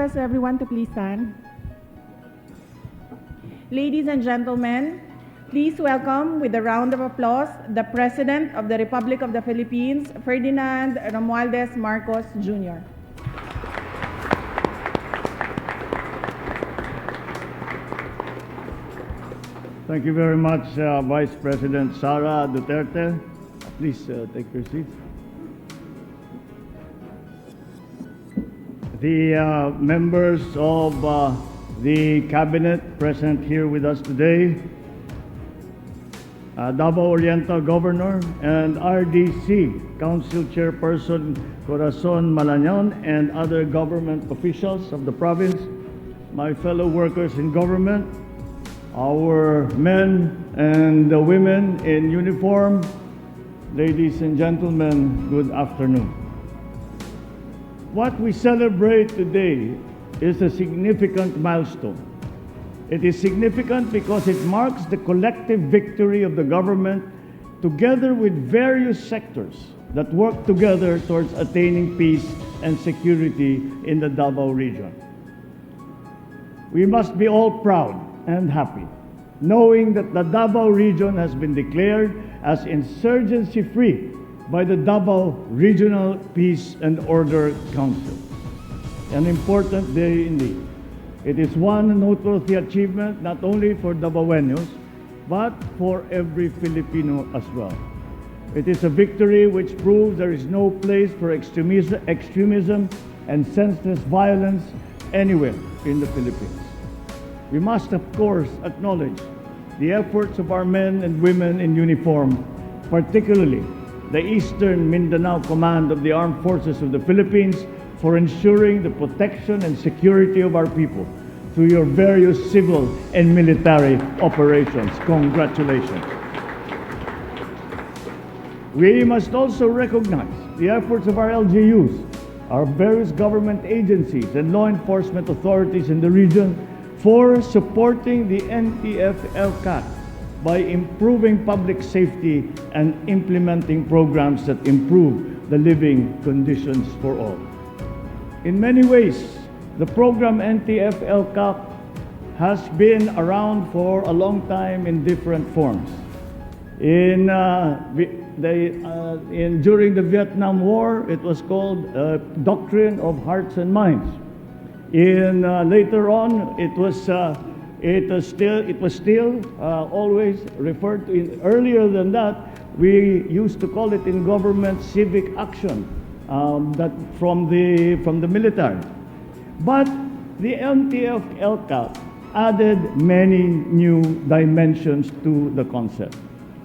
request everyone to please stand. Ladies and gentlemen, please welcome with a round of applause the President of the Republic of the Philippines, Ferdinand Romualdez Marcos Jr. Thank you very much, Vice President Sara Duterte. Please take your seats. The members of the Cabinet present here with us today, Davao Oriental Governor and RDC Council Chairperson Corazon Malañon and other government officials of the province, my fellow workers in government, our men and the women in uniform, ladies and gentlemen, good afternoon. What we celebrate today is a significant milestone. It is significant because it marks the collective victory of the government together with various sectors that work together towards attaining peace and security in the Davao region. We must be all proud and happy, knowing that the Davao region has been declared as insurgency-free by the Davao Regional Peace and Order Council. An important day indeed. It is one noteworthy achievement not only for Davaoenos, but for every Filipino as well. It is a victory which proves there is no place for extremism and senseless violence anywhere in the Philippines. We must, of course, acknowledge the efforts of our men and women in uniform, particularly the Eastern Mindanao Command of the Armed Forces of the Philippines, for ensuring the protection and security of our people through your various civil and military operations. Congratulations. We must also recognize the efforts of our LGUs, our various government agencies and law enforcement authorities in the region for supporting the NTF-ELCAT by improving public safety and implementing programs that improve the living conditions for all. In many ways, the program NTF-ELCAT has been around for a long time in different forms. During the Vietnam War, it was called Doctrine of Hearts and Minds. Later on, it was still always referred to. Earlier than that, we used to call it in government civic action, that from the military. But the NTF-ELCAT added many new dimensions to the concept,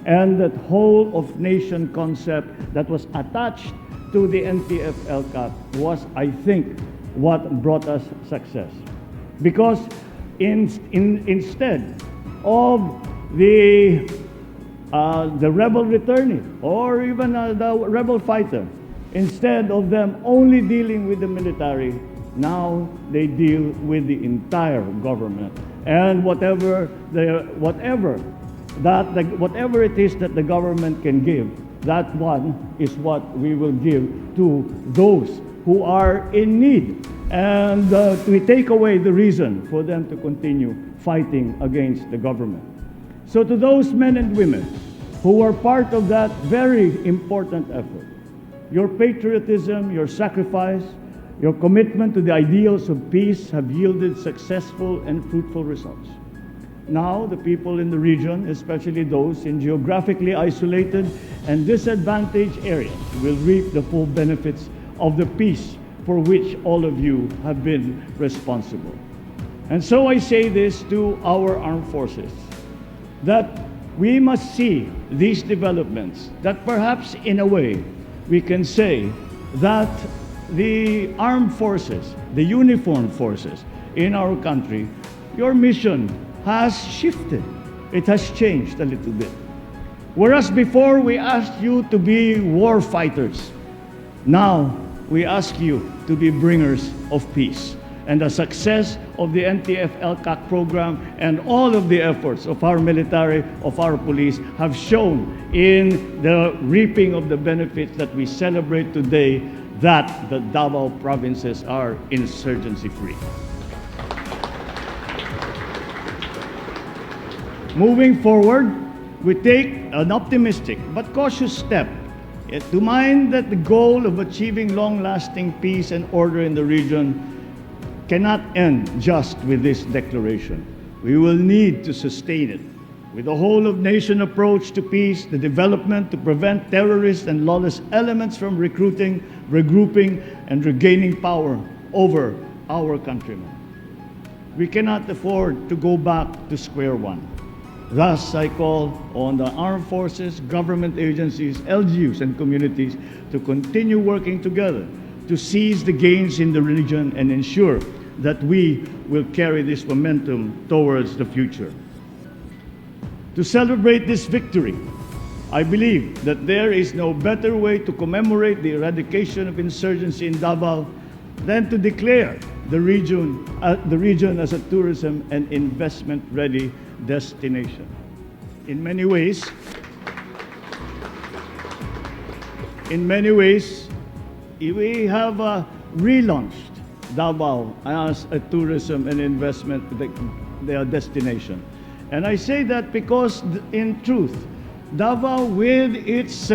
and that whole of nation concept that was attached to the NTF-ELCAT was, I think, what brought us success. Because instead of the rebel returnee or even the rebel fighter, instead of them only dealing with the military, now they deal with the entire government, and whatever it is that the government can give, that one is what we will give to those who are in need, and we take away the reason for them to continue fighting against the government. So to those men and women who are part of that very important effort, your patriotism, your sacrifice, your commitment to the ideals of peace have yielded successful and fruitful results. Now, the people in the region, especially those in geographically isolated and disadvantaged areas, will reap the full benefits of the peace for which all of you have been responsible. And so I say this to our armed forces, that we must see these developments, that perhaps in a way we can say that the armed forces, the uniformed forces in our country, your mission has shifted. It has changed a little bit. Whereas before we asked you to be war fighters, now we ask you to be bringers of peace. And the success of the NTF-ELCAT program and all of the efforts of our military, of our police, have shown in the reaping of the benefits that we celebrate today, that the Davao provinces are insurgency-free. Moving forward, we take an optimistic but cautious step to mind that the goal of achieving long-lasting peace and order in the region cannot end just with this declaration. We will need to sustain it with a whole-of-nation approach to peace, the development to prevent terrorists and lawless elements from recruiting, regrouping, and regaining power over our countrymen. We cannot afford to go back to square one. Thus, I call on the armed forces, government agencies, LGUs, and communities to continue working together to seize the gains in the region and ensure that we will carry this momentum towards the future. To celebrate this victory, I believe that there is no better way to commemorate the eradication of insurgency in Davao than to declare the region as a tourism and investment-ready destination. In many ways, we have relaunched Davao as a tourism and investment destination. And I say that because, in truth, Davao, with its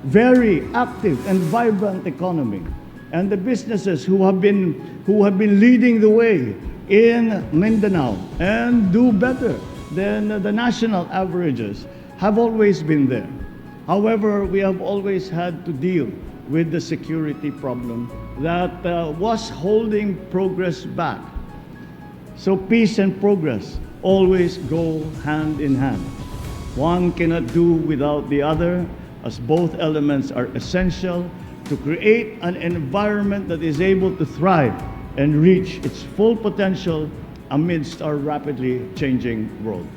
very active and vibrant economy, and the businesses who have been leading the way in Mindanao and do better than the national averages, have always been there. However, we have always had to deal with the security problem that was holding progress back. So peace and progress always go hand in hand. One cannot do without the other, as both elements are essential to create an environment that is able to thrive and reach its full potential amidst our rapidly changing world.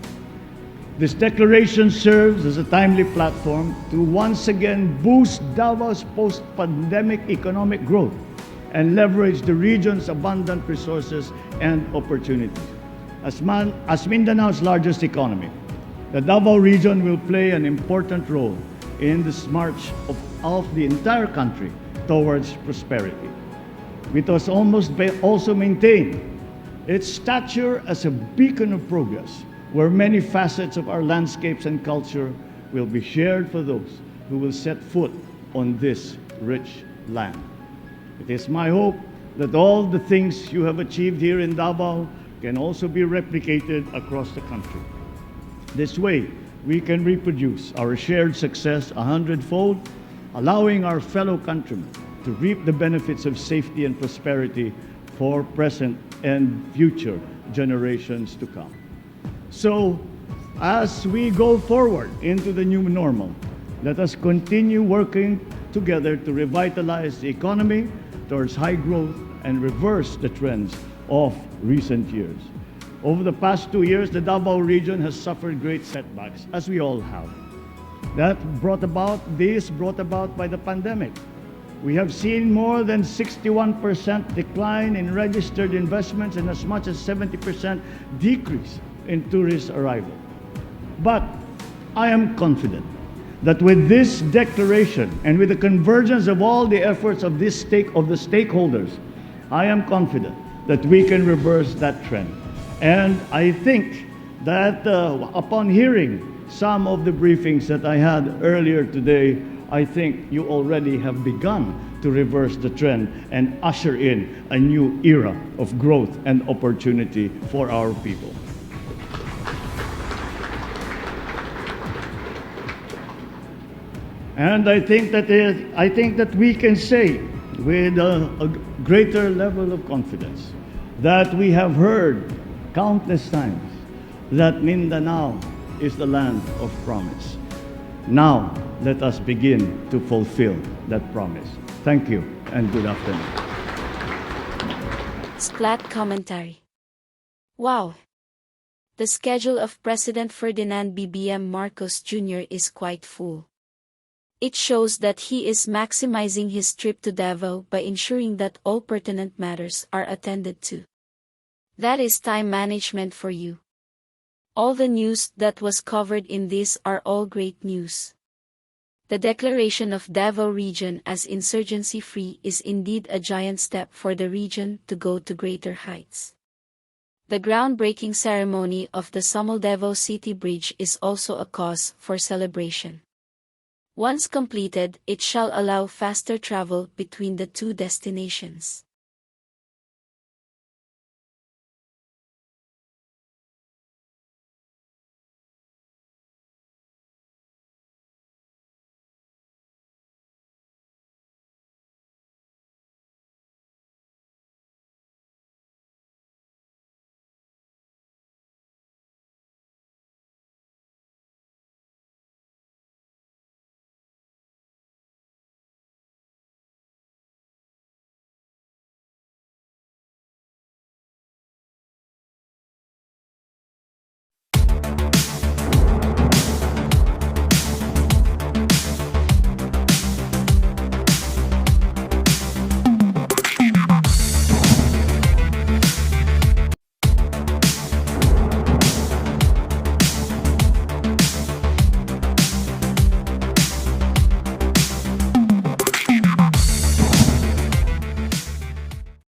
This declaration serves as a timely platform to once again boost Davao's post-pandemic economic growth and leverage the region's abundant resources and opportunities. As Mindanao's largest economy, the Davao region will play an important role in this march of the entire country towards prosperity. It has also maintained its stature as a beacon of progress, where many facets of our landscapes and culture will be shared for those who will set foot on this rich land. It is my hope that all the things you have achieved here in Davao can also be replicated across the country. This way, we can reproduce our shared success 100-fold, allowing our fellow countrymen to reap the benefits of safety and prosperity for present and future generations to come. So, as we go forward into the new normal, let us continue working together to revitalize the economy towards high growth and reverse the trends of recent years. Over the past 2 years, the Davao region has suffered great setbacks, as we all have. That brought about by the pandemic. We have seen more than 61% decline in registered investments and as much as 70% decrease in tourist arrival. But I am confident that with this declaration and with the convergence of all the efforts of the stakeholders, I am confident that we can reverse that trend. And I think that upon hearing some of the briefings that I had earlier today, I think you already have begun to reverse the trend and usher in a new era of growth and opportunity for our people. And I think that we can say with a greater level of confidence that we have heard countless times that Mindanao is the land of promise. Now, let us begin to fulfill that promise. Thank you and good afternoon. Splat commentary. Wow! The schedule of President Ferdinand BBM Marcos Jr. is quite full. It shows that he is maximizing his trip to Davao by ensuring that all pertinent matters are attended to. That is time management for you. All the news that was covered in this are all great news. The declaration of Davao Region as insurgency-free is indeed a giant step for the region to go to greater heights. The groundbreaking ceremony of the Sumal Davao City Bridge is also a cause for celebration. Once completed, it shall allow faster travel between the two destinations.